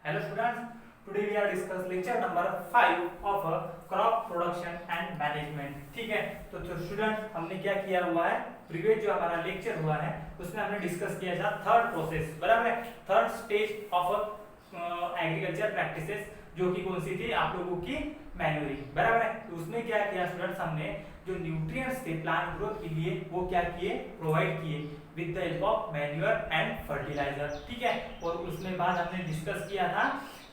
Hello students, today we are discuss lecture number 5 of crop production and management. ठीक है, तो student हमने क्या किया हुआ है, प्रीवियस जो हमारा लेक्चर हुआ है उसमें हमने डिस्कस किया था थर्ड प्रोसेस, बराबर है, third stage of agriculture practices, जो कि कौन सी थी आप लोगों की मैन्यूरिंग, बराबर है। तो उसमें क्या किया स्टूडेंट्स, हमने जो न्यूट्रिएंट्स थे प्लांट ग्रोथ के लिए वो क्या किए, प्रोवाइड किए with the help of manure and fertiliser. ठीक है, और उसमें बाद हमने डिस्कस किया था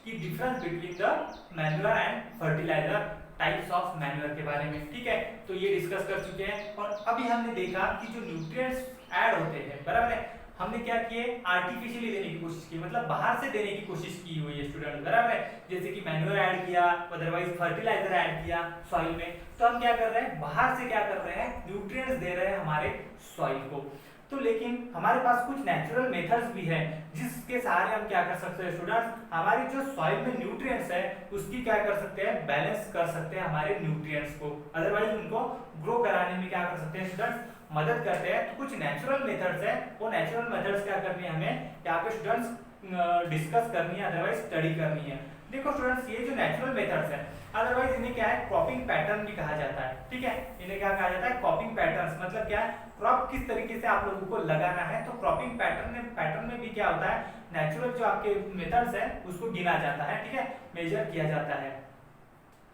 कि difference between the manure and fertiliser, types of manure के बारे में। ठीक है, तो ये डिस्कस कर चुके हैं। और अभी हमने देखा कि जो न्यूट्रिएंट्स ऐड होते हैं, बराबर है, हमने क्या किए, आर्टिफिशियली देने की कोशिश की, मतलब बाहर से देने की कोशिश की हुई है स्टूडेंट, बराबर है। जैसे कि मैन्यूर ऐड किया, अदरवाइज फर्टिलाइजर ऐड किया सॉइल में, तो हम क्या कर रहे हैं, बाहर से क्या कर रहे हैं, न्यूट्रिएंट्स दे रहे हैं हमारे सॉइल को। तो लेकिन हमारे पास कुछ नेचुरल मेथड्स भी हैं जिसके सहारे हम क्या कर सकते हैं स्टूडेंट्स, हमारी जो सॉइल में न्यूट्रिएंट्स है उसकी क्या कर सकते हैं, बैलेंस कर सकते हैं हमारे न्यूट्रिएंट्स को, अदरवाइज उनको ग्रो कराने में क्या कर सकते हैं स्टूडेंट्स, मदद करते हैं। तो कुछ नेचुरल मेथड्स हैं, वो नेचुरल मेथड्स क्या करनी है हमें यहाँ पे स्टूडेंट्स डिस्कस करनी है, अदरवाइज स्टडी करनी है। देखो स्टूडेंट्स, ये जो नेचुरल मेथड्स हैं, अदरवाइज इन्हें क्या है, क्रॉपिंग पैटर्न भी कहा जाता है। ठीक है, इन्हें क्या कहा जाता है, क्रॉपिंग पैटर्न्स, मतलब क्या है, क्रॉप किस तरीके से आप लोगों को लगाना है। तो क्रॉपिंग पैटर्न में भी क्या होता है, नेचुरल जो आपके मेथड्स हैं उसको गिना जाता है, ठीक है, मेजर किया जाता है।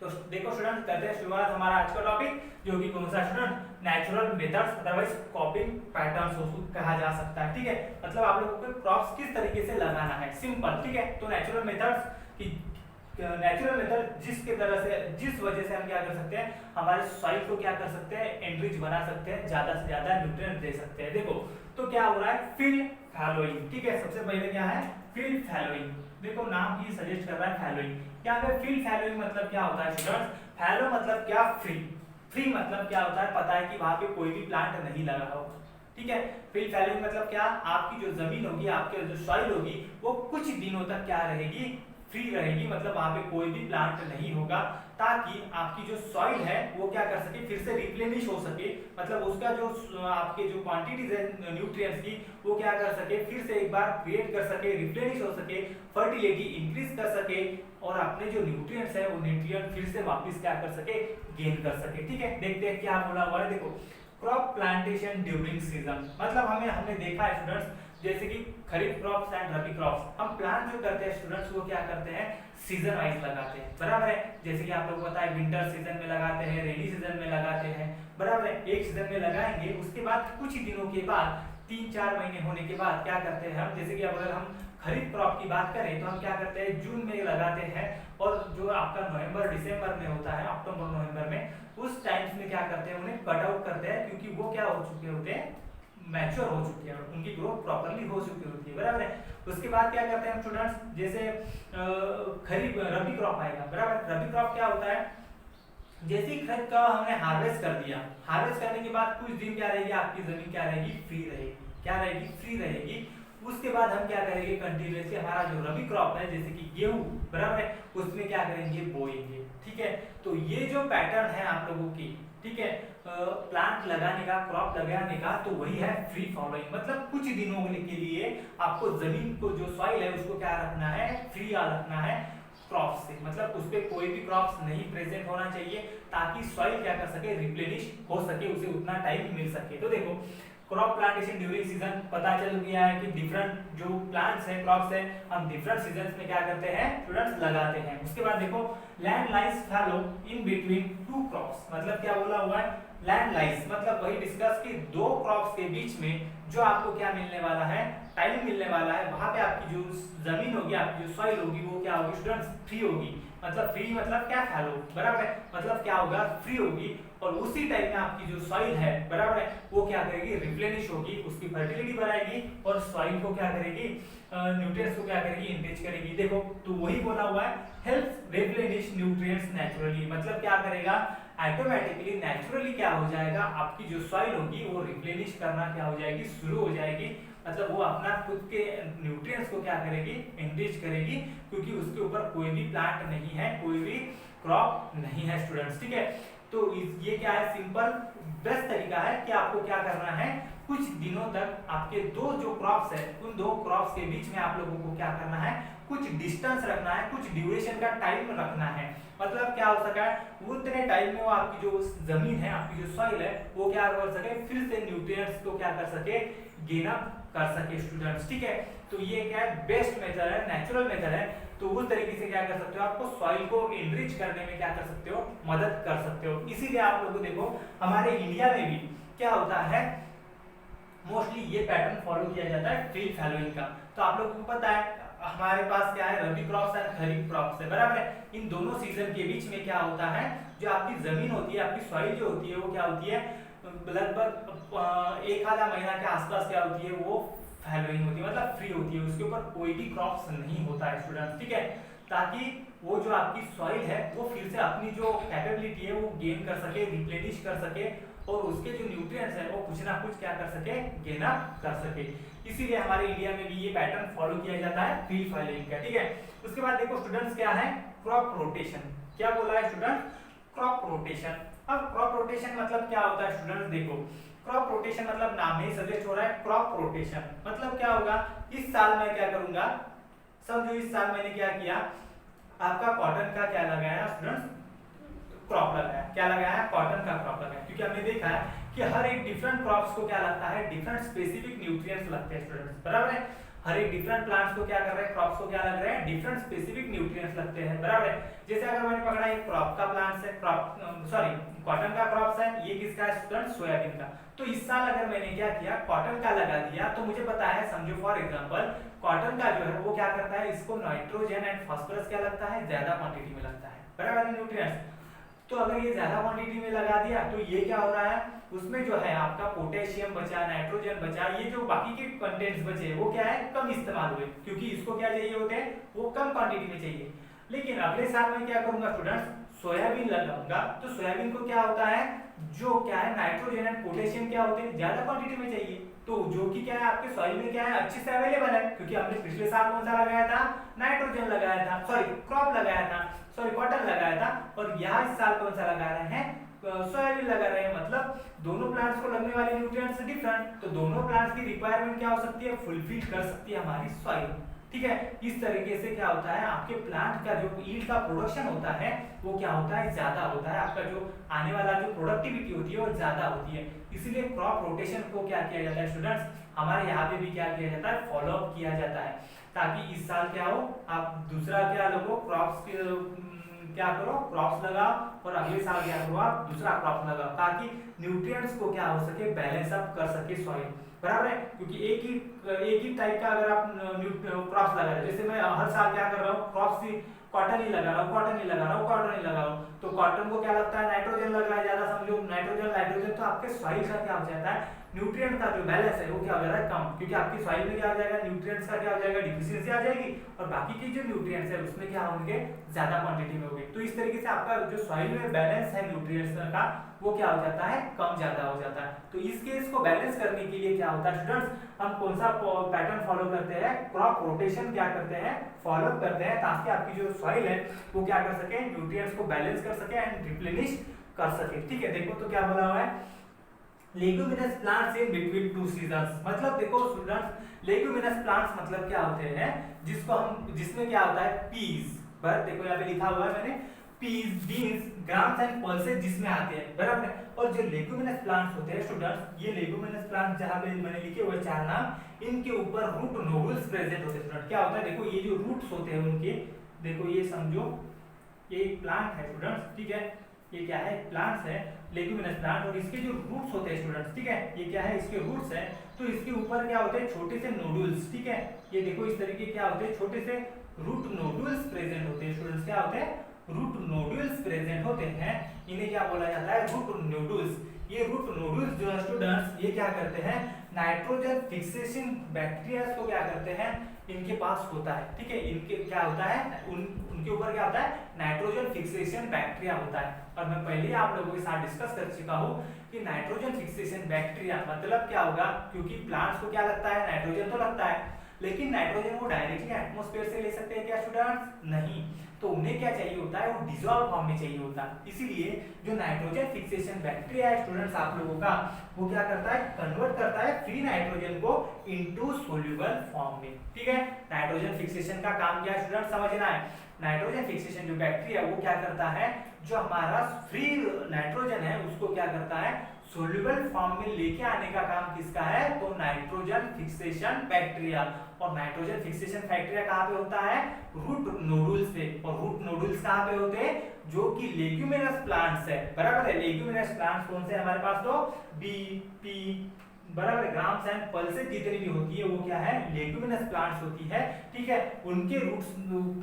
तो देखो स्टूडेंट, करते हैं शुरुआत हमारा आज का टॉपिक, जो कि कौन सा student, natural methods, otherwise cropping patterns उसको कहा जा सकता है। ठीक है, मतलब आप लोगों को क्रॉप्स किस तरीके से लगाना है, सिंपल। ठीक है, तो नेचुरल मेथड्स की नेचुरल मेथड जिसके तरह से, जिस वजह से हम क्या कर सकते हैं, हमारे सॉइल को क्या कर सकते हैं, एनरिच बना सकते हैं, ज्यादा से ज्यादा न्यूट्रिएंट दे सकते हैं। देखो तो क्या हो रहा है, फील्ड फैलोइंग। ठीक है, सबसे पहले क्या है, फील्ड फैलोइंग। देखो नाम ही सजेस्ट कर रहा है फैलोइंग। यहाँ पे फील्ड फैलोइंग मतलब क्या होता है स्टूडेंट्स, फैलो मतलब क्या, फ्री। फ्री मतलब क्या होता है, पता है कि वहां पे कोई भी प्लांट नहीं लगा होगा। ठीक है, फील्ड फैलोइंग मतलब क्या, आपकी जो जमीन होगी, आपके जो सॉइल होगी, वो कुछ दिनों तक क्या रहेगी, फ्री रहेगी, मतलब वहां पे कोई भी प्लांट नहीं होगा, ताकि आपकी जो सॉइल है वो क्या कर सके, फिर से रिप्लेनिश हो सके, मतलब उसका जो आपके जो क्वांटिटीज है न्यूट्रिएंट्स की, वो क्या कर सके, फिर से एक बार क्रिएट कर सके, रिप्लेनिश हो सके, फर्टिलिटी इंक्रीज कर सके, और अपने जो न्यूट्रिएंट्स है वो न्यूट्रिएंट फिर से वापस क्या कर सके, गेन कर सके। ठीक है, देखते हैं क्या बोला हुआ है। देखो, क्रॉप प्लांटेशन ड्यूरिंग सीजन, मतलब हमने देखा है स्टूडेंट्स, जैसे कि खरीफ क्रॉप्स एंड रबी क्रॉप्स, हम प्लांट जो करते हैं स्टूडेंट्स, वो क्या करते हैं, सीजन वाइज लगाते हैं, बराबर है। जैसे कि आप लोगों को पता है, विंटर सीजन में लगाते हैं, रेनी सीजन में लगाते हैं, बराबर है। एक सीजन में लगाएंगे, उसके बाद कुछ ही दिनों के बाद, 3-4 महीने होने के बाद क्या करते हैं हम, जैसे कि अगर हम खरीफ क्रॉप की बात करें तो हम क्या करते हैं, जून में लगाते हैं, और जो आपका नवंबर दिसंबर में होता है, अक्टूबर नवंबर में, उस टाइम्स में क्या करते हैं, उन्हें कट आउट करते हैं, क्योंकि वो क्या हो चुके होते हैं, मैच्योर हो चुकी है, उनकी ग्रोथ प्रॉपर्ली हो चुकी होती है, बराबर है। उसके बाद क्या करते हैं हम स्टूडेंट्स, जैसे खरीफ रबी क्रॉप आएगा, बराबर। रबी क्रॉप क्या होता है, जैसे ही खरीफ का हमने हार्वेस्ट कर दिया, हार्वेस्ट करने के बाद कुछ दिन क्या रहेगी, आपकी जमीन क्या रहेगी, फ्री रहेगी, क्या रहेगी, फ्री रहेगी। उसके बाद हम क्या करेंगे, कंटिन्यूअसली हमारा जो रबी क्रॉप है, जैसे कि गेहूं, बराबर है, उसमें क्या करेंगे, बोएंगे। ठीक है, तो ये जो पैटर्न है आप लोगों की, ठीक है, प्लांट लगाने का, क्रॉप लगाने का, तो वही है फ्री फॉलोइंग, मतलब कुछ दिनों के लिए आपको जमीन को, जो सॉइल है उसको क्या रखना है, फ्री रखना है क्रॉप से, मतलब उस पर कोई भी क्रॉप्स नहीं प्रेजेंट होना चाहिए, ताकि सॉइल क्या कर सके, रिप्लेनिश हो सके, उसे उतना टाइम मिल सके। तो देखो, क्रॉप प्लांटेशन ड्यूरिंग सीजन, पता चल गया है कि डिफरेंट जो प्लांट्स हैं, क्रॉप्स हैं, हम डिफरेंट सीजन्स में क्या करते हैं स्टूडेंट्स, लगाते हैं। उसके बाद देखो, land lies fallow in between two crops, मतलब क्या बोला हुआ है, लैंड लाइज मतलब वही डिस्कस कि दो क्रॉप्स के बीच में जो आपको क्या मिलने वाला है, टाइम मिलने वाला है, वहां पे आपकी जो जमीन होगी, आपकी जो सॉइल होगी, वो क्या होगी स्टूडेंट्स, फ्री होगी। मतलब फ्री मतलब क्या, फैलो, बराबर है, मतलब क्या होगा, फ्री होगी, और उसी टाइम में आपकी जो सॉइल है, बराबर है, वो क्या करेगी, रिप्लेनिश होगी, उसकी फर्टिलिटी बढ़ाएगी, और सॉइल को क्या करेगी, न्यूट्रिएंट्स को क्या करेगी, इनरिच करेगी। देखो, तो वही बोला हुआ है, हेल्प रिप्लेनिश न्यूट्रिएंट्स नेचुरली, मतलब क्या करेगा, ऑटोमेटिकली नेचुरली क्या हो जाएगा, आपकी जो सॉइल होगी वो रिप्लेनिश करना क्या हो जाएगी, शुरू हो जाएगी, मतलब वो अपना खुद के न्यूट्रिएंट्स को क्या करेगी, एनरिच करेगी, क्योंकि उसके ऊपर कोई भी प्लांट नहीं है, कोई भी क्रॉप नहीं है स्टूडेंट्स। ठीक है, तो ये क्या है, सिंपल बेस्ट तरीका है कि आपको क्या करना है, कुछ दिनों तक आपके दो जो क्रॉप्स है उन दो क्रॉप्स के बीच में आप लोगों को क्या करना है, कुछ डिस्टेंस रखना है, कुछ ड्यूरेशन का टाइम रखना है। मतलब क्या हो सका है, उतने टाइम में वो आपकी जो जमीन है, आपकी जो सॉइल है, वो क्या कर सके, फिर से न्यूट्रिएंट्स को क्या कर सके, गेन अप कर सके स्टूडेंट्स। ठीक है, तो ये क्या है, बेस्ट मेथड है, नेचुरल मेथड है। तो उस तरीके से क्या कर सकते हो, आपको सॉइल को एनरिच करने में क्या कर सकते हो, मदद कर सकते हो। इसीलिए आप लोगों को देखो हमारे इंडिया में भी क्या होता है, मोस्टली ये पैटर्न फॉलो किया जाता है फील्ड फैलोइंग का। तो आप लोगों को पता है हमारे पास क्या है, रबी क्रॉप्स है, खरीफ क्रॉप्स है, बराबर है। इन दोनों सीजन के बीच में क्या होता है, जो आपकी जमीन होती है, आपकी सॉइल जो होती है, वो क्या होती है, लगभग एक आधा महीना के आसपास क्या होती है, वो फैलोइंग होती है, मतलब फ्री होती है, उसके ऊपर कोई भी क्रॉप्स नहीं होता है स्टूडेंट। ठीक है, ताकि वो जो आपकी सॉइल है वो फिर से अपनी जो कैपेबिलिटी है वो गेन कर सके, रिप्लेनिश कर सके, और उसके जो न्यूट्रिएंट्स है वो कुछ ना कुछ क्या कर सके, गेन अप कर सके। इसीलिए हमारे इंडिया में भी ये पैटर्न फॉलो किया जाता है फील्ड फैलोइंग का। ठीक है, उसके बाद देखो स्टूडेंट्स क्या है, क्रॉप रोटेशन। क्या बोला है स्टूडेंट, क्रॉप रोटेशन। अब क्रॉप रोटेशन मतलब क्या होता है स्टूडेंट्स, देखो क्रॉप रोटेशन मतलब नाम में ही सजेस्ट हो रहा है क्रॉप रोटेशन। मतलब क्या होगा, इस साल मैं क्या करूंगा, समझो इस साल मैंने क्या किया, आपका कॉटन का क्या लगाया स्टूडेंट्स, क्रॉप लगाया। क्या लगाया, कॉटन का क्रॉप लगाया। क्योंकि हमने देखा है कि हर एक डिफरेंट क्रॉप्स को क्या लगता है, डिफरेंट स्पेसिफिक न्यूट्रिएंट्स लगते हैं स्टूडेंट्स, बराबर है। हर एक डिफरेंट प्लांट्स को क्या कर रहे हैं, क्रॉप्स को क्या लग रहे हैं, डिफरेंट स्पेसिफिक न्यूट्रिएंट्स लगते हैं, बराबर है। जैसे अगर मैंने पकड़ा एक क्रॉप का प्लांट्स है, क्रॉप सॉरी कॉटन का क्रॉप्स है, ये किसका है स्टूडेंट, सोयाबीन का। तो इस साल अगर मैंने क्या किया, कॉटन का लगा दिया, तो मुझे पता है, समझो फॉर एग्जांपल कॉटन का जो है वो क्या करता है, इसको नाइट्रोजन एंड फास्फोरस क्या लगता है, ज्यादा क्वांटिटी में लगता है, बराबर है, न्यूट्रिएंट्स। तो अगर ये ज्यादा क्वांटिटी में लगा दिया तो ये क्या हो रहा है, उसमें जो है आपका पोटेशियम बचा, नाइट्रोजन बचा, ये जो बाकी के कंटेंट्स बचे वो क्या है, कम इस्तेमाल हुए, क्योंकि इसको क्या चाहिए होते हैं, वो कम क्वांटिटी में चाहिए। लेकिन अगले साल मैं क्या करूंगा स्टूडेंट्स, सोयाबीन लगाऊंगा। तो सोयाबीन को क्या होता है, जो क्या है नाइट्रोजन एंड पोटेशियम क्या होते हैं, ज्यादा क्वांटिटी में चाहिए। तो जो कि क्या है आपके सॉइल में क्या है, अच्छे से अवेलेबल है, क्योंकि हमने पिछले साल कौन सा लगाया था, नाइट्रोजन लगाया था, सॉरी क्रॉप लगाया था, सॉरी कॉटन लगाया था, और यहाँ इस साल कौन सा लगा रहे हैं, सोयाबीन लगा रहे हैं। मतलब दोनों प्लांट्स को लगने वाले न्यूट्रिएंट्स डिफरेंट, तो दोनों प्लांट्स की रिक्वायरमेंट क्या हो सकती है, फुलफिल कर सकती है हमारी सॉइल। ठीक है, इस तरीके से क्या होता है, आपके प्लांट का जो यील्ड का प्रोडक्शन होता है वो क्या होता है, ज्यादा होता है, आपका जो आने वाला जो प्रोडक्टिविटी होती है वो ज्यादा होती है। इसीलिए क्रॉप रोटेशन को क्या किया जाता है स्टूडेंट्स, हमारे यहाँ पे भी क्या किया जाता है, फॉलो अप किया जाता है, ताकि इस साल क्या हो, आप दूसरा क्या लगो, क्रॉप्स क्या करो, क्रॉप्स लगाओ, और अगले साल क्या करो, आप दूसरा क्रॉप लगाओ, ताकि न्यूट्रिएंट्स को क्या हो सके, बैलेंस अप कर सके सॉइल, बराबर है। क्योंकि एक ही टाइप का अगर आप क्रॉप्स लगा रहे हैं, जैसे मैं हर साल क्या कर रहा हूँ, क्रॉप्स ही कॉटन ही लगा रहा हूँ, कॉटन ही लगा रहा हूँ, कॉटन ही लगा रहा हूँ, तो कॉटन को क्या लगता है, नाइट्रोजन लग रहा है ज्यादा, समझो नाइट्रोजन, तो आपके सॉइल का क्या हो जाता है, न्यूट्रिएंट का जो बैलेंस है वो क्या हो जाता है, कम, क्योंकि आपकी सॉइल में क्या हो जाएगा, न्यूट्रिएंट्स का क्या हो जाएगा, डिफिशियंसी आ जाएगी, और बाकी के जो न्यूट्रिएंट्स है उसमें क्या होंगे, ज्यादा क्वांटिटी में होंगे। तो इस तरीके से आपका जो सॉइल में बैलेंस है न्यूट्रिएंट्स का, वो क्या हो जाता है, कम ज्यादा हो जाता है। तो इस केस को बैलेंस करने के लिए क्या होता है स्टूडेंट्स, हम कौन सा पैटर्न फॉलो करते हैं, क्रॉप रोटेशन क्या करते हैं, फॉलो करते हैं, ताकि आपकी जो सॉइल है वो क्या कर सके, न्यूट्रिएंट्स को बैलेंस कर सके एंड रिप्लेनिश कर सके। ठीक है, देखो तो क्या बोला हुआ है, leguminous plants in between two seasons. मतलब देखो स्टूडेंट्स, लेग्यूमिनस प्लांट्स मतलब क्या होते हैं, जिसको हम, जिसमें क्या होता है, पीस, पर देखो यहाँ पे लिखा हुआ है मैंने, peas, beans, grams and pulses जिसमें आते हैं, बराबर है। और जो लेग्यूमिनस प्लांट्स होते हैं स्टूडेंट्स, ये लेग्यूमिनस प्लांट्स जहाँ पे मैंने लिखे हुए चार नाम, इनके ऊपर रूट नोडल्स प्रेजेंट होते हैं स्टूडेंट। क्या होता है, देखो ये जो रूट्स होते हैं उनके, देखो ये समझो ये एक प्लांट है स्टूडेंट्स, ठीक है, ये क्या है, प्लांट्स है, लेग्यूमिनस प्लांट, और इसके जो रूट्स होते हैं स्टूडेंट्स, ठीक है, ये क्या है, इसके रूट्स है, तो इसके ऊपर क्या होते हैं, छोटे से नोडुल्स, ठीक है, ये देखो इस तरीके क्या होते हैं, छोटे से रूट नोडुल्स प्रेजेंट होते हैं स्टूडेंट्स। क्या होते हैं, रूट नोडुल्स प्रेजेंट होते हैं, इन्हें क्या बोला जाता है, रूट नोडुल्स। ये रूट नोडुल्स जो है स्टूडेंट्स, ये क्या करते हैं, नाइट्रोजन फिक्सेशन बैक्टीरिया को क्या करते हैं, इनके पास होता है, ठीक है, इनके क्या होता है, उनके ऊपर क्या होता है, नाइट्रोजन फिक्सेशन बैक्टीरिया होता है। और मैं पहले ही आप लोगों के साथ डिस्कस कर चुका हूँ कि नाइट्रोजन फिक्सेशन बैक्टीरिया मतलब क्या होगा, क्योंकि प्लांट्स को क्या लगता है, नाइट्रोजन तो लगता है, लेकिन नाइट्रोजन वो डायरेक्टली एटमॉस्फेयर से ले सकते हैं क्या स्टूडेंट्स, नहीं। तो उन्हें क्या चाहिए होता है, वो डिसॉल्व फॉर्म में चाहिए होता है। इसीलिए जो नाइट्रोजन फिक्सेशन बैक्टीरिया है स्टूडेंट्स आप लोगों का, वो क्या करता है, कन्वर्ट करता है फ्री नाइट्रोजन को इनटू सोल्यूबल फॉर्म में। ठीक है, नाइट्रोजन फिक्सेशन का काम क्या है स्टूडेंट समझना है। नाइट्रोजन फिक्सेशन जो बैक्टीरिया वो क्या करता है, जो हमारा फ्री नाइट्रोजन है उसको क्या करता है, सोल्यूबल फॉर्म में लेके आने का काम किसका है, तो नाइट्रोजन फिक्सेशन बैक्टीरिया। और नाइट्रोजन फिक्सेशन बैक्टीरिया कहाँ पे होता है, रूट नोडुल्स पे। और रूट नोडुल्स कहाँ पे होते हैं, जो कि लेग्यूमिनस प्लांट्स है, बराबर है। लेग्यूमिनस प्लांट्स कौन से हमारे पास, तो बी पी, बराबर, ग्राम्स एंड पल्सेस जितनी भी होती है वो क्या है, लेग्यूमिनस प्लांट्स होती है। ठीक है, उनके रूट्स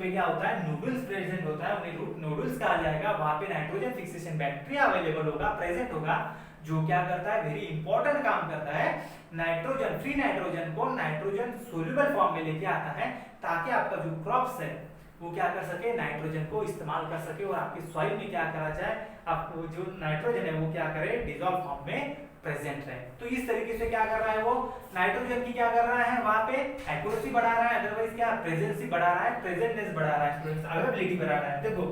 पे क्या होता है, नोडुल्स प्रेजेंट होता है, उन्हें रूट नोडुल्स कहा जाएगा। वहां पे नाइट्रोजन फिक्सेशन बैक्टीरिया अवेलेबल होगा, प्रेजेंट होगा, जो क्या करता है, वेरी इंपॉर्टेंट काम करता है, नाइट्रोजन फ्री नाइट्रोजन को नाइट्रोजन सोल्यूबल फॉर्म में लेके आता है, ताकि आपका जो क्रॉप्स है वो क्या कर सके, नाइट्रोजन को इस्तेमाल कर सके और आपकी सॉइल में क्या करा जाए, आपको जो नाइट्रोजन है वो क्या करे, डिसॉल्व फॉर्म में प्रेजेंट रहे। तो इस तरीके से क्या कर रहा है, वो नाइट्रोजन की क्या कर रहा है, वहां पे एक्यूरेसी बढ़ा रहा है, अदरवाइज क्या प्रेजेंसी बढ़ा रहा है, प्रेजेंटनेस बढ़ा रहा है स्टूडेंट्स, अवेलेबिलिटी बढ़ा रहा है। देखो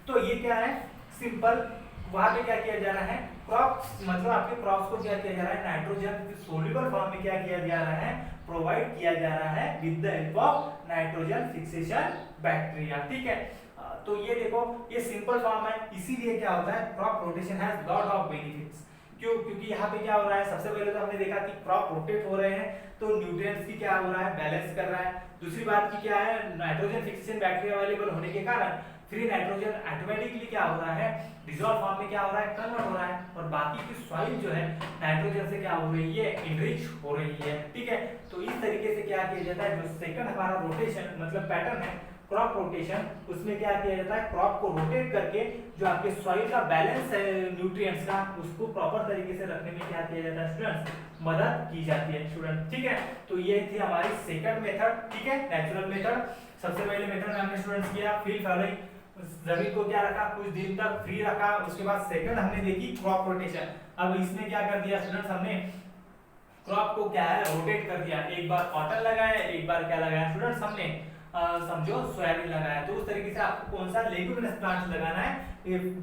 तो ये क्या है, सिंपल, वहां पे क्या किया जा रहा है, क्रॉप मतलब आपके क्रॉप्स को क्या किया जा रहा है, नाइट्रोजन सोल्यूबल फॉर्म में क्या किया जा रहा है, प्रोवाइड किया जा रहा है with the help of nitrogen fixation bacteria. ठीक है, तो ये देखो ये सिंपल फॉर्म है, इसीलिए क्या होता है, crop rotation has lot of benefits. क्यों, क्योंकि यहाँ पे क्या हो रहा है, सबसे पहले तो हमने देखा कि क्रॉप रोटेट हो रहे हैं, तो न्यूट्रिएंट्स की क्या हो रहा है, बैलेंस कर रहा है। दूसरी बात की क्या है, नाइट्रोजन फिक्सेशन बैक्टीरिया अवेलेबल होने के कारण फ्री नाइट्रोजन ऑटोमेटिकली क्या हो रहा है, डिसॉल्व फॉर्म में क्या हो रहा है, कन्वर्ट हो रहा है, और बाकी की सॉइल जो है नाइट्रोजन से क्या हो रही है, इनरिच हो रही है। ठीक है, तो इस तरीके से क्या किया जाता है, जो सेकंड हमारा रोटेशन मतलब पैटर्न है क्रॉप रोटेशन, उसमें क्या किया जाता है, क्रॉप को रोटेट करके जो आपके सॉइल का बैलेंस है न्यूट्रिएंट्स का, उसको प्रॉपर तरीके से रखने में क्या किया जाता है स्टूडेंट्स, मदद की जाती है स्टूडेंट। ठीक है, तो ये थी हमारी सेकंड मेथड। ठीक है, नेचुरल मेथड। सबसे पहले मेथड में हमने स्टूडेंट्स किया फील्ड फॉलोइंग, जमीन को क्या रखा, कुछ दिन तक फ्री रखा। उसके बाद सेकंड हमने देखी क्रॉप रोटेशन। अब इसमें क्या कर दिया स्टूडेंट्स, हमने क्रॉप को क्या है, रोटेट कर दिया, एक बार कॉटन लगाया, एक बार क्या लगाया स्टूडेंट्स, हमने समझो सोयाबीन लगाया। तो उस तरीके से आपको कौन सा लेग्यूमिनस प्लांट्स लगाना है,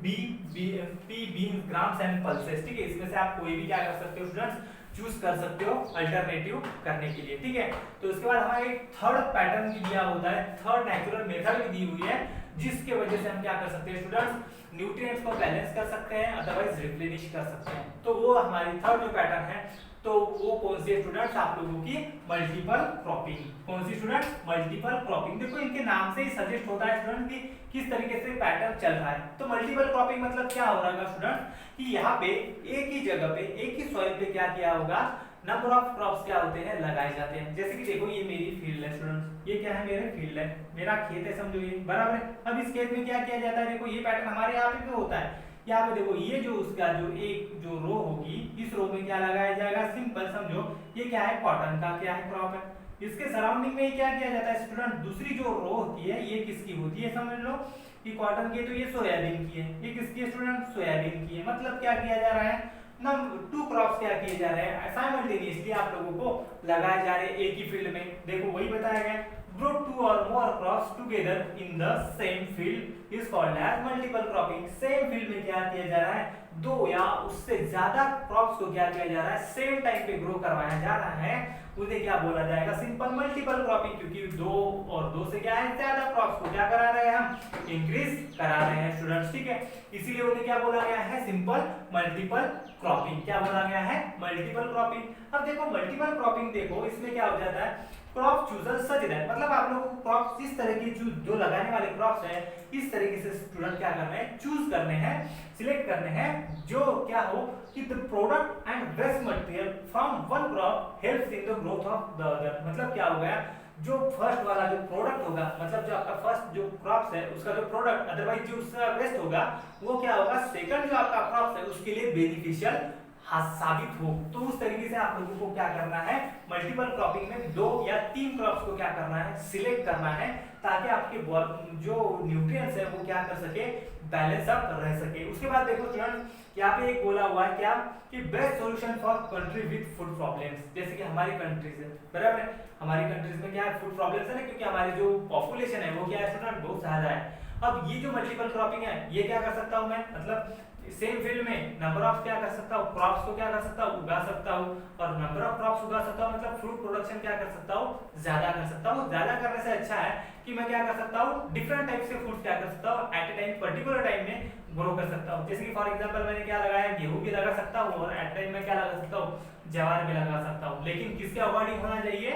बी पी बीन्स ग्राम्स एंड पल्सेस। ठीक है, इसमें से आप कोई भी क्या कर सकते हो स्टूडेंट्स, चूज कर सकते हो अल्टरनेटिव करने के लिए। ठीक है, तो उसके बाद हमारा एक थर्ड पैटर्न भी दिया होता है, थर्ड नेचुरल मेथड भी दी हुई है, जिसके वजह से हम क्या कर सकते हैं स्टूडेंट्स, न्यूट्रिएंट्स को बैलेंस कर सकते हैं, अदरवाइज रिप्लेनिश कर सकते हैं। तो वो हमारी थर्ड जो पैटर्न है, तो वो कौन सी स्टूडेंट्स, आप लोगों की मल्टीपल क्रॉपिंग। कौन सी स्टूडेंट्स, मल्टीपल क्रॉपिंग। देखो इनके नाम से ही सजेस्ट होता है स्टूडेंट कि किस तरीके से पैटर्न चल रहा है। तो मल्टीपल क्रॉपिंग मतलब क्या हो रहा है स्टूडेंट, कि यहाँ पे एक ही जगह पे एक ही सॉइल पे क्या किया होगा, नंबर ऑफ क्रॉप्स क्या होते हैं, लगाए जाते हैं। जैसे कि देखो ये मेरी फील्ड है स्टूडेंट्स, ये क्या है, मेरे फील्ड है, मेरा खेत है, समझो ये, बराबर है। अब इस खेत में क्या किया जाता है, देखो ये पैटर्न हमारे यहाँ पे भी होता है। यहाँ पे देखो ये जो उसका जो एक जो रो होगी, इस रो में क्या लगाया जाएगा, सिंपल समझो ये क्या है, कॉटन का क्या है, क्रॉप है। इसके सराउंडिंग में क्या किया जाता है स्टूडेंट, दूसरी जो रो होती है ये किसकी होती है, समझ लो कि कॉटन की, तो ये सोयाबीन की है, ये किसकी है स्टूडेंट, सोयाबीन की है। मतलब क्या किया जा रहा है ना, टू क्रॉप्स क्या किए जा रहे हैं, साइमल्टेनियसली आप लोगों को लगाए जा रहे हैं एक ही फील्ड में। देखो वही बताया गया, grow two or more crops together in the same field is called as multiple cropping। Same field में क्या किया जा रहा है, दो या उससे ज्यादा क्रॉप्स को क्या किया जा रहा है, सेम टाइम पे ग्रो करवाया जा रहा है, उसे क्या बोला जाएगा, सिंपल मल्टीपल क्रॉपिंग। क्योंकि दो और दो से क्या है, ज्यादा क्रॉप्स को क्या करा रहे हैं हम, इंक्रीज करा रहे हैं स्टूडेंट्स। ठीक है, इसीलिए उन्हें क्या बोला गया है, सिंपल मल्टीपल क्रॉपिंग। क्या बोला गया है, मल्टीपल क्रॉपिंग। अब देखो मल्टीपल क्रॉपिंग, देखो इसमें क्या हो जाता है, क्रॉप चूजर सच दैट, मतलब आप लोगों को क्रॉप्स इस तरह की जो लगाने वाले क्रॉप्स हैं, इस तरीके से स्टूडेंट क्या करने हैं, चूज करने हैं, सिलेक्ट करने हैं, जो क्या हो कि the product and best material from one crop helps in the growth of the other. मतलब क्या हो गया, जो फर्स्ट वाला जो प्रोडक्ट होगा, मतलब जो आपका फर्स्ट जो क्रॉप्स है उसका जो प्रोडक्ट, अदरवाइज जो उसका वेस्ट होगा, वो क्या होगा, सेकंड जो आपका क्रॉप्स है उसके लिए बेनिफिशियल साबित हो। तो उस तरीके से आप लोगों को क्या करना है, मल्टीपल क्रॉपिंग में दो या तीन क्रॉप्स को क्या करना है, सिलेक्ट करना है, ताकि आपके जो न्यूट्रिएंट्स है वो क्या कर सके, बैलेंस अप रह सके। उसके बाद देखो स्टूडेंट यहाँ पे एक बोला हुआ है क्या, कि best solution for country with food problems. जैसे कि हमारी कंट्रीज है, बराबर है, हमारी कंट्रीज में क्या है, फूड प्रॉब्लम्स है ना, क्योंकि हमारी जो पॉपुलेशन है वो क्या है स्टूडेंट, बहुत ज्यादा है। अब ये जो मल्टीपल क्रॉपिंग है ये क्या कर सकता हूँ मैं, मतलब सेम फील्ड में नंबर ऑफ क्या कर सकता हूँ, क्रॉप्स को क्या कर सकता हूँ, उगा सकता हूँ, और नंबर ऑफ क्रॉप्स उगा सकता हूँ मतलब फ्रूट प्रोडक्शन क्या कर सकता हूँ, ज्यादा कर सकता हूँ। ज्यादा करने से अच्छा है कि मैं क्या कर सकता हूँ, डिफरेंट टाइप से फ्रूट्स क्या कर सकता हूँ at a time, particular time में ग्रो कर सकता हूँ। जैसे कि फॉर एग्जांपल मैंने क्या लगाया, गेहूं भी लगा सकता हूँ और एट टाइम में क्या लगा सकता हूँ, ज्वार भी लगा सकता हूँ। लेकिन किसके अकॉर्डिंग होना चाहिए,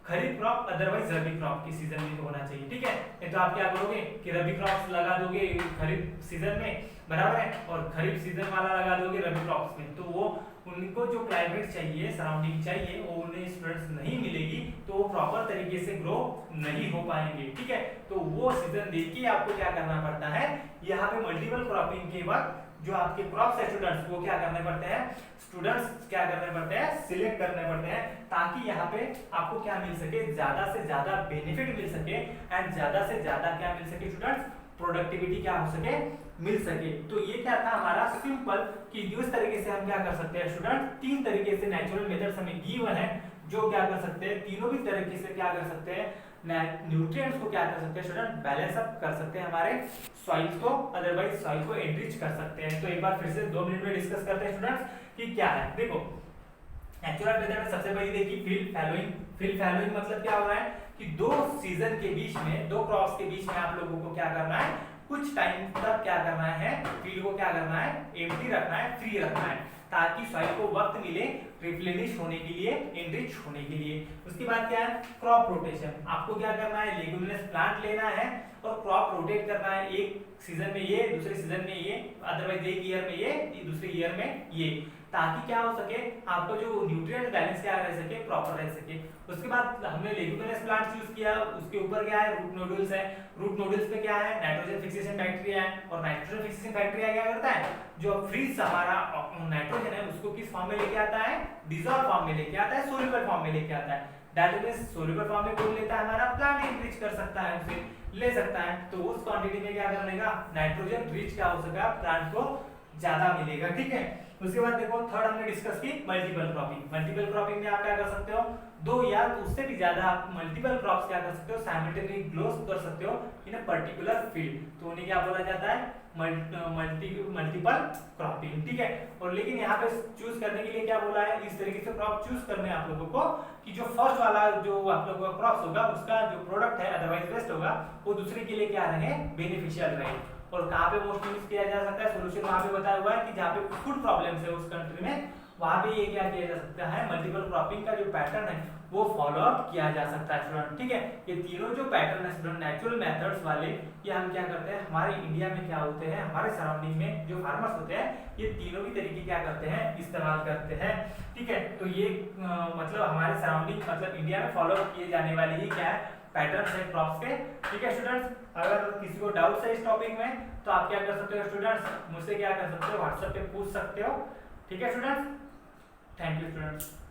खरीफ क्रॉप अदरवाइज रबी क्रॉप के सीजन में होना चाहिए, ठीक है। नहीं तो आप क्या करोगे कि रबी क्रॉप लगा दोगे खरीफ सीजन में, बराबर है, और खरीफ सीजन वाला लगा दोगे रबी क्रॉप्स में, तो वो उनको जो क्लाइमेट चाहिए, सराउंडिंग चाहिए, वो उन्हें स्टूडेंट्स नहीं मिलेगी, तो वो प्रॉपर तरीके से ग्रो नहीं हो पाएंगे, ठीक है। तो वो सीजन देखिए आपको क्या करना पड़ता है, यहाँ पे मल्टीपल क्रॉपिंग के वक्त जो आपके क्रॉप्स है स्टूडेंट्स, वो क्या करने पड़ते हैं, स्टूडेंट्स क्या करने पड़ते हैं, सिलेक्ट करने पड़ते हैं, ताकि यहाँ पे आपको क्या मिल सके, ज्यादा से ज्यादा बेनिफिट मिल सके एंड ज्यादा से ज्यादा क्या मिल सके स्टूडेंट्स, प्रोडक्टिविटी क्या हो सके, मिल सके। तो ये क्या था हमारा सिंपल कि इस तरीके से हम क्या कर सकते हैं स्टूडेंट, तीन तरीके से नेचुरल मेथड्स हमें गिवन है, जो क्या कर सकते हैं, तीनों भी तरीके से क्या कर सकते हैं, न्यूट्रिएंट्स को क्या कर सकते हैं स्टूडेंट, बैलेंस अप कर सकते हैं हमारे सॉइल्स को, अदरवाइज सॉइल को एनरिच कर सकते हैं। तो एक बार फिर से 2 मिनट में डिस्कस करते हैं स्टूडेंट्स कि क्या है। देखो नेचुरल मेथड में सबसे पहले देखिए फील्ड फैलोइंग। फील्ड फैलोइंग मतलब क्या हो रहा है कि दो सीजन के बीच में, दो क्रॉप्स के बीच में आप लोगों को क्या करना है, कुछ टाइम तक क्या करना है, फील्ड को क्या करना है, एम्प्टी रखना है, फ्री रखना है, ताकि सॉइल को वक्त मिले रिप्लेनिश होने के लिए, एनरिच होने के लिए। उसके बाद क्या है, क्रॉप रोटेशन। आपको क्या करना है, लेगुमिनस प्लांट लेना है और क्रॉप रोटेट करना है, एक सीजन में ये, दूसरे सीजन में ये, अदरवाइज एक ईयर में ये, दूसरे ईयर में ये, ताकि क्या हो सके, आपका जो न्यूट्रिएंट बैलेंस क्या रह सके, प्रॉपर रह सके। उसके बाद हमने लेगुमिनस प्लांट चूज किया, उसके ऊपर क्या है, रूट नोडुल्स है। रूट नोडुल्स पे क्या है, नाइट्रोजन फिक्सेशन बैक्टीरिया है, और नाइट्रोजन फिक्सेशन बैक्टीरिया क्या करता है, जो फ्रीज हमारा नाइट्रोजन है उसको किस फॉर्म में लेके आता है, डिसॉल्व फॉर्म में लेके आता है, सोल्यूबल फॉर्म में लेके आता है। दैट मींस सोल्यूबल फॉर्म में कौन लेता है, हमारा प्लांट एनरिच कर सकता है, उसे ले सकता है। तो उस क्वांटिटी में क्या कर लेगा, नाइट्रोजन रिच क्या हो सका, प्लांट को ज्यादा मिलेगा, ठीक है। उसके बाद देखो थर्ड हमने डिस्कस की मल्टीपल क्रॉपिंग। मल्टीपल क्रॉपिंग में आप क्या कर सकते हो, दो या उससे भी ज्यादा आप मल्टीपल क्रॉप्स क्या कर सकते हो, साइमल्टेनियसली ग्रो कर सकते हो इन अ पर्टिकुलर फील्ड, तो उन्हें क्या बोला जाता है, मल्टीपल क्रॉपिंग, ठीक है। और लेकिन यहाँ पे चूज करने के लिए क्या बोला है, इस तरीके से क्रॉप चूज करने हैं आप लोगों को कि जो फर्स्ट वाला जो आप लोगों का क्रॉप्स होगा उसका जो प्रोडक्ट है अदरवाइज वेस्ट होगा, वो दूसरे के लिए क्या रहे, बेनिफिशियल रहे। और कहाँ पे मोस्ट यूज किया जा सकता है, सोल्यूशन वहाँ पे बताया हुआ है कि जहाँ पे फूड प्रॉब्लम्स है उस कंट्री में, वहाँ पे ये क्या किया जा सकता है, मल्टीपल क्रॉपिंग का जो पैटर्न है वो फॉलो अप किया जा सकता है स्टूडेंट, ठीक है। ये तीनों जो पैटर्न है स्टूडेंट नेचुरल मेथड्स वाले, ये हम क्या करते हैं, हमारे इंडिया में क्या होते हैं, हमारे सराउंडिंग में जो फार्मर्स होते हैं, ये तीनों भी तरीके क्या करते हैं, इस्तेमाल करते हैं, ठीक है। तो ये मतलब हमारे सराउंडिंग मतलब इंडिया में फॉलो अप किए जाने वाली ही क्या है, पैटर्न्स है क्रॉप्स के, ठीक है स्टूडेंट्स। अगर किसी को डाउट्स है इस टॉपिक में तो आप क्या कर सकते हो स्टूडेंट्स, मुझसे क्या कर सकते हो, व्हाट्सएप पे पूछ सकते हो, ठीक है स्टूडेंट्स। Thank you students.